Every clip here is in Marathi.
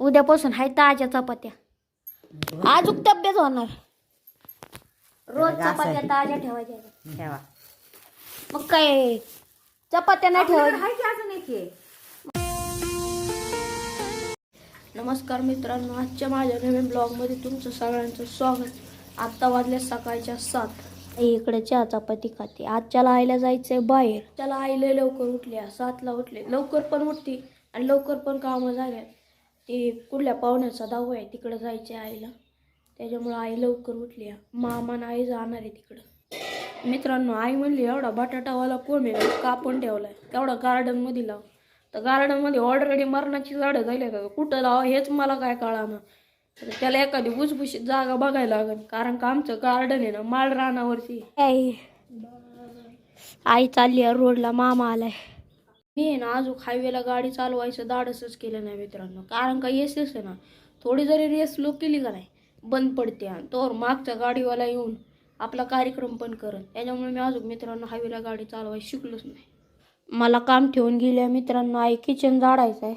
उद्यापासून हाय ताज्या चपात्या. आजूक तब्येत होणार. रोज चपात्या ताज्या ठेवायच्या. ठेवा. मग काय चपात्या नाही ठेवायच्या. नमस्कार मित्रांनो, आजच्या माझ्या नवीन ब्लॉगमध्ये तुमचं सगळ्यांचं स्वागत. आत्ता वाजले सकाळच्या 7. इकडे चहा चपाती खाते. आजच्याला आईला जायचंय बाहेर. त्याला आईला लवकर उठल्या, 7ला उठले. लवकर पण उठते आणि लवकर पण कामं झाल्यात. ते कुठल्या पाहुण्याचा दहावा आहे, तिकडं जायचं आईला. त्याच्यामुळं आई लवकर उठली. मामा आणि आई जाणार आहे तिकडं. मित्रांनो, आई म्हणली एवढा बटाटावाला कोण आहे कापून ठेवलाय, तेवढा गार्डनमध्ये लाव. तर गार्डनमध्ये ऑलरेडी मरणाची झाडं झाली का, कुठं लावा हेच मला काय कळाना. त्याला एखादी भुसभुशीत जागा बघायला लागेल, कारण का आमचं गार्डन आहे ना माळ रानावरती. आई चालली आहे रोडला, मामा आलाय. मी आहे ना अजून हायवेला गाडी चालवायचं धाडसच केलं नाही मित्रांनो, कारण का येस आहे ना, थोडी जरी रेस लो केली का नाही बंद पडते आणि तोवर मागचा गाडीवाला येऊन आपला कार्यक्रम पण करत. त्याच्यामुळे मी अजून मित्रांनो हायवेला गाडी चालवायची शिकलोच नाही. मला काम ठेवून गेल्या मित्रांनो. आई किचन झाडायचं आहे,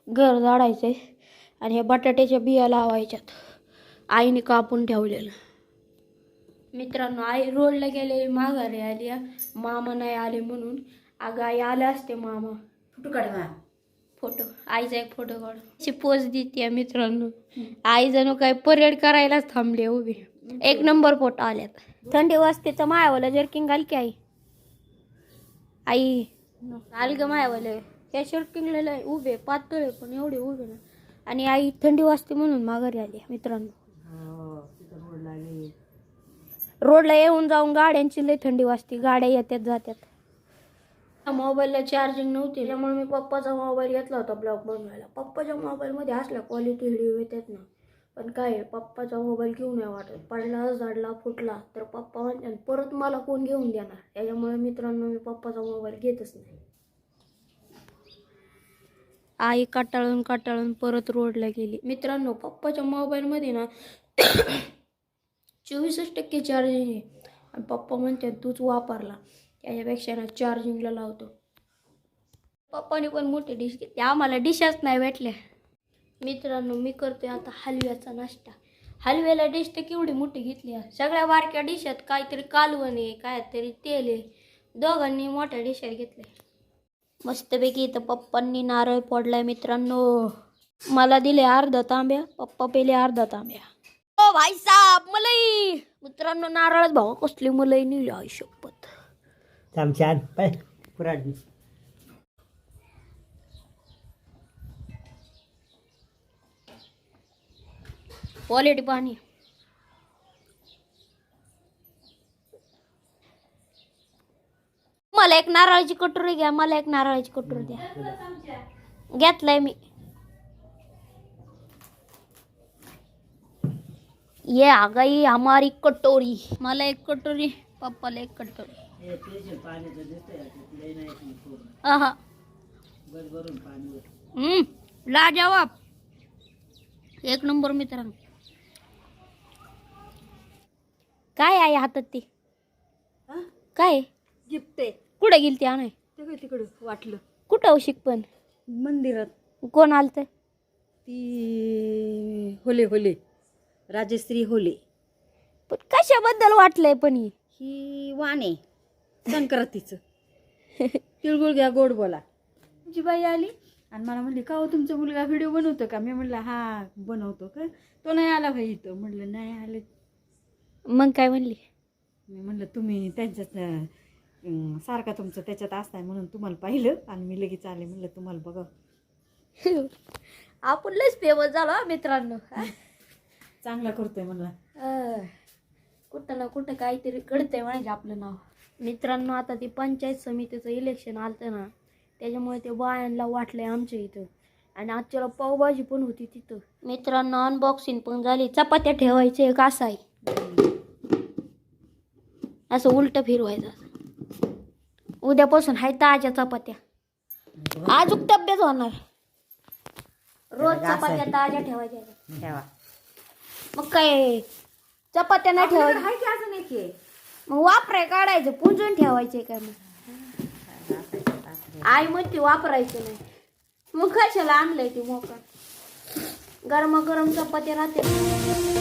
घर झाडायचं आहे आणि हे बटाट्याच्या बिया लावायच्यात. आईने कापून ठेवलेलं. मित्रांनो, आई रोडला गेले, माघारी आली. मामा नाही आले म्हणून. अगं आई आले असते मामा. फोटो काढ. फोटो आईचा एक फोटो काढ. अशी पोज देते मित्रांनो. आई जणू काय परेड करायलाच थांबले उभी. 1 नंबर फोटो आल्यात. थंडी वाजतेचं मायावाला जर्किंग घाल की आई. आई घाल ग मायावाले. त्या शर्किंगला उभे पातळ पण एवढे उभे ना. आणि आई थंडी वाजते म्हणून माघारी आली मित्रांनो. रोडला येऊन जाऊन गाड्यांची लई थंडी वाजते. गाड्या येतात जातात. मोबाईलला चार्जिंग नव्हती, त्यामुळे मी पप्पाचा मोबाईल घेतला होता ब्लॉग बनवायला. पप्पाच्या मोबाईलमध्ये असल्या क्वालिटी व्हिडिओ येतात ना, पण काय पप्पाचा मोबाईल घेऊन नाही वाटत. पडला झाडला फुटला तर पप्पा म्हणतात परत मला कोण घेऊन देणार. त्याच्यामुळे मित्रांनो मी पप्पाचा मोबाईल घेतच नाही. आई काटाळून परत रोडला गेली. मित्रांनो, पप्पाच्या मोबाईलमध्ये ना 24% चार्जिंग आहे आणि पप्पा म्हणतात तूच वापरला, त्याच्यापेक्षा ना चार्जिंगला लावतो. पप्पाने पण मोठी डिश घेतली. आम्हाला डिशच नाही भेटल्या. मित्रांनो, मी करतोय आता हलव्याचा नाश्ता. हलव्याला डिश तर केवढी मोठी घेतली. सगळ्या बारक्या डिशात काहीतरी कालवण आहे, काहीतरी तेल आहे. दोघांनी मोठ्या डिशात घेतल्या. मस्तपैकी इथं पप्पांनी नारळ फोडलाय मित्रांनो. मला दिले अर्धा तांब्या, पप्पा पेले अर्धा तांब्या. ओ भाई साहब मलाई. मित्रांनो, नारळात भाऊ कसली मलाई नेली आई शपथ. चमच्यान पुराड. क्वालिटी पाणी. मला एक नारळाची कटोरी घ्या. मला एक नारळाची कटोरी द्या. घेतलाय मी. ये आ गई हमारी कटोरी. मला एक कटोरी, पप्पाला एक कटोरी. लाजवाब. 1 नंबर मित्रांनो. काय आहे हातात ते? काय गिफ्ट आहे. कुठे गेली ती आणाय? तिकडं वाटलं. कुठं शिकपण मंदिरात. कोण आलत? ती होले राजश्री होले. पण कशाबद्दल वाटलंय पण ही वाण आहे संक्रांतीचं. तिळगुळ घ्या गोड बोला. तुमची बाई आली आणि मला म्हणली का हो तुमचा मुलगा व्हिडिओ बनवतो का? मी म्हणलं हा बनवतो का. तो नाही आला भाई इथं. म्हणलं नाही आले. मग काय म्हणली? मी म्हणलं तुम्ही त्यांच्यात सारखा तुमचं त्याच्यात असताय म्हणून तुम्हाला पाहिलं आणि मी लगेच आले. म्हणलं तुम्हाला बघा. आपण लयच फेमस झालो मित्रांनो. चांगला करतोय म्हणला. कुठं ना कुठं काहीतरी कळतंय म्हणायचे आपलं नाव. मित्रांनो, आता ती पंचायत समितीचं इलेक्शन आलतं ना, त्याच्यामुळे ते बायांना वाटलंय आमच्या इथं. आणि आजच्याला पावभाजी पण होती तिथं. मित्रांनो, अनबॉक्सिंग पण झाली. चपात्या ठेवायचे एक असं आहे, असं उलट फिरवायचं. उद्यापासून हाय ताज्या चपात्या. आजूक तब्येत होणार. रोज चपात्या ताज्या ठेवायच्या. ठेवा. मग काय चपात्या नाही ठेवायच्या. मग वापराय काढायचं, पुंजून ठेवायचे काय? मग आई म्हणते वापरायचं नाही. मग कशाला आणलंय ते मोका? गरमागरम चपाती राहते.